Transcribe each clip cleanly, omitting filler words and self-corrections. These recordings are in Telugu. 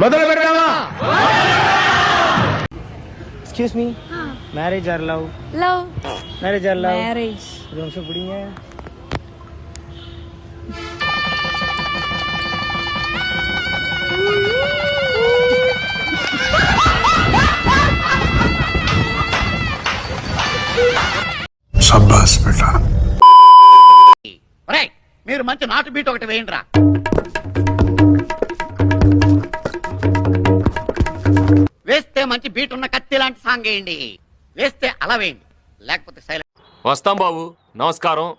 మొదలు పెడదామా? एक्सक्यूज मी, मैरिज और लव? लव। मैरिज और लव? मैरिज। तुमसे बुढ़ी है? शाबाश बेटा। మీరు మంచి నాటు బీట్ ఒకటి వేయండిరా. వేస్తే మంచి బీట్ ఉన్న కత్తి లాంటి సాంగ్ వేయండి. వేస్తే అలా వేయండి, లేకపోతే సైలెంట్. వస్తాం బాబు, నమస్కారం.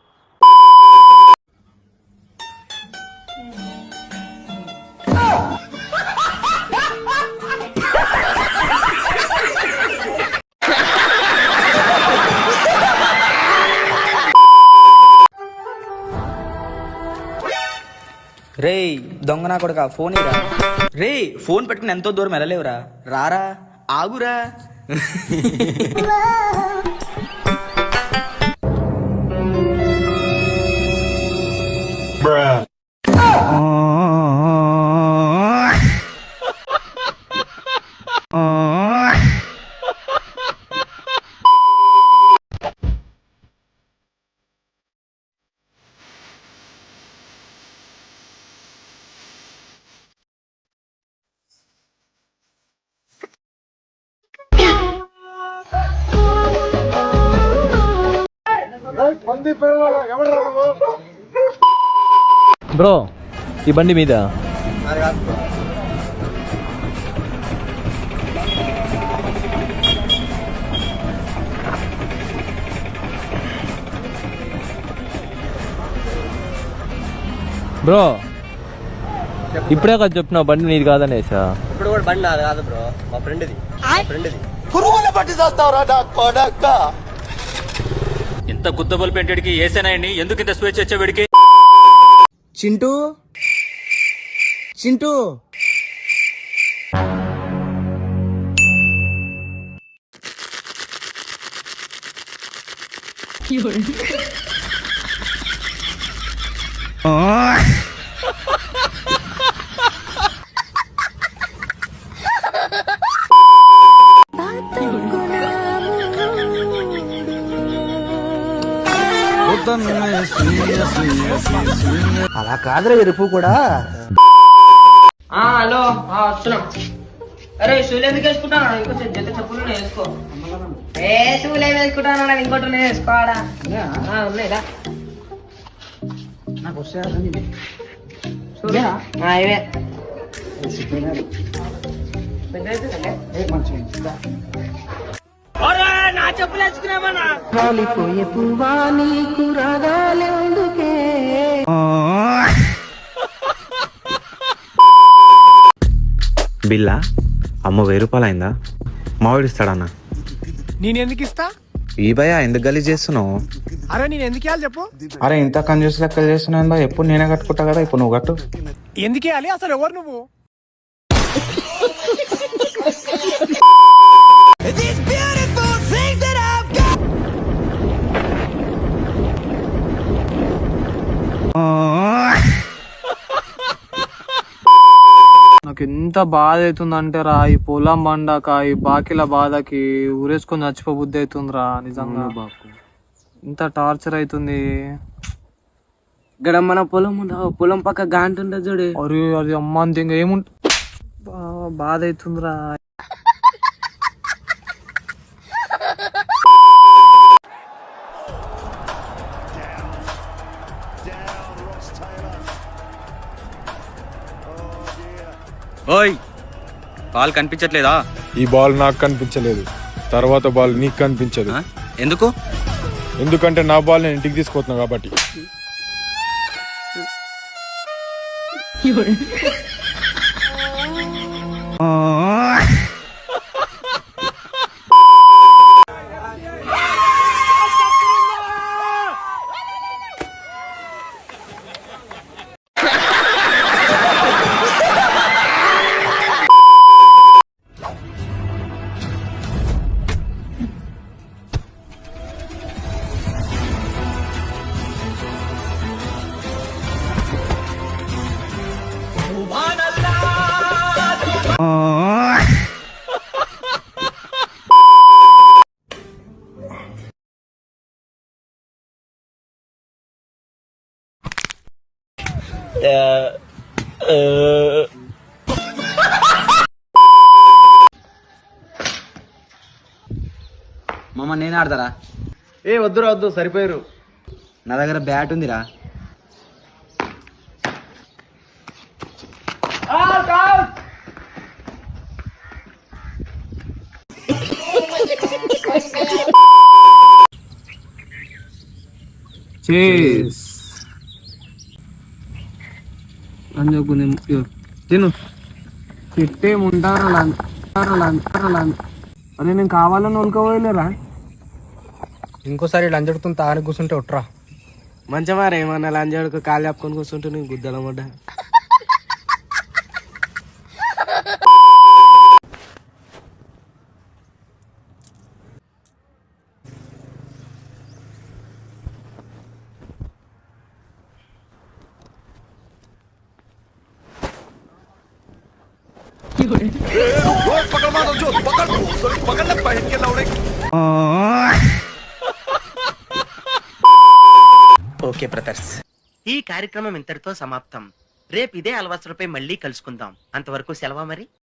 రే దొంగ నా కొడుక ఫోన్ ఇరా. రే ఫోన్ పెట్టుకుని ఎంతో దూరం వెళ్ళలేవురా, రారా ఆగురా. బ్రో ఈ బండి మీద బ్రో ఇప్పుడే కదా చెప్పినావు బండి నీది కాదనేసా. ఇప్పుడు కూడా బండి నాది కాదు బ్రో, మా ఫ్రెండ్ది. పురుగుల పట్టి చేస్తావురా నా కొడక. ఇంత గుద్దబల్ పెంటడికి ఏసేనాయని ఎందుకు ఇంత స్వేచ్ఛ వచ్చే వీడికి? చింటూ చింటూ అలా కాదురా ఎరుపు కూడా. హలో వస్తున్నాం. అరే షూలు ఎందుకు వేసుకుంటాను? ఇంకో జత చెప్పులు వేసుకో. ఏ షూలు ఏమి వేసుకుంటాను? ఇంకోటి వేసుకోవాలా? ఉన్నాయిరా నాకు వస్తే ఇవే నా చెప్పులు వేసుకున్నామన్నా. బిల్లా అమ్మ 1000 రూపాయలు అయిందా? మావిడు ఇస్తాడన్నా. నేను ఎందుకు ఇస్తా? ఈ భయ ఎందుకు గలీజ్ చేస్తున్నావు? అరే నేను ఎందుకు ఇవ్వాలి చెప్పు? అరే ఇంత కంజూస్ లెక్కలు చేస్తున్నా, ఎప్పుడు నేనే కట్టుకుంటా కదా, ఇప్పుడు నువ్వు కట్టు. ఎందుకు ఇవ్వాలి? అసలు ఎవరు నువ్వు? నాకు ఎంత బాధ అవుతుందంటే రా, ఈ పొలం పండాక ఈ బాకీల బాధకి ఊరేసుకొని చచ్చిపోబుద్ధి అవుతుందిరా నిజంగా. ఇంత టార్చర్ అవుతుంది. ఇక్కడ మన పొలం పక్క గాంట ఉంటుంది చూడు. అరే అది అమ్మ అంత ఇంకా ఏముంట బాధ అవుతుందిరా. ఓయ్ బాల్ కనిపించట్లేదా? ఈ బాల్ నాకు కనిపించలేదు, తర్వాత బాల్ నీకు కనిపించదు. ఎందుకు? ఎందుకంటే నా బాల్ నేను ఇంటికి తీసుకుపోతున్నా కాబట్టి. మామ నేను ఆడతారా? ఏ వద్దురా వద్దు, సరిపోయారు. నా దగ్గర బ్యాట్ ఉందిరా. చేస్ అని చెప్పు. తిను తిట్టేముంటారా? అరే నేను కావాలని ఉనుకోలేరా? ఇంకోసారి లంచ్ అడుగుతుంది తాని కూర్చుంటే ఒట్రా. మంచిగా ఏమన్నా లంచ్ అడుగు కాలు చెప్పుకొని కూర్చుంటే నీకు గుద్దలమాట. ఓకే బ్రదర్స్, ఈ కార్యక్రమం ఇంతటితో సమాప్తం. రేపు ఇదే అలవాసులపై మళ్ళీ కలుసుకుందాం. అంతవరకు సెలవా మరి.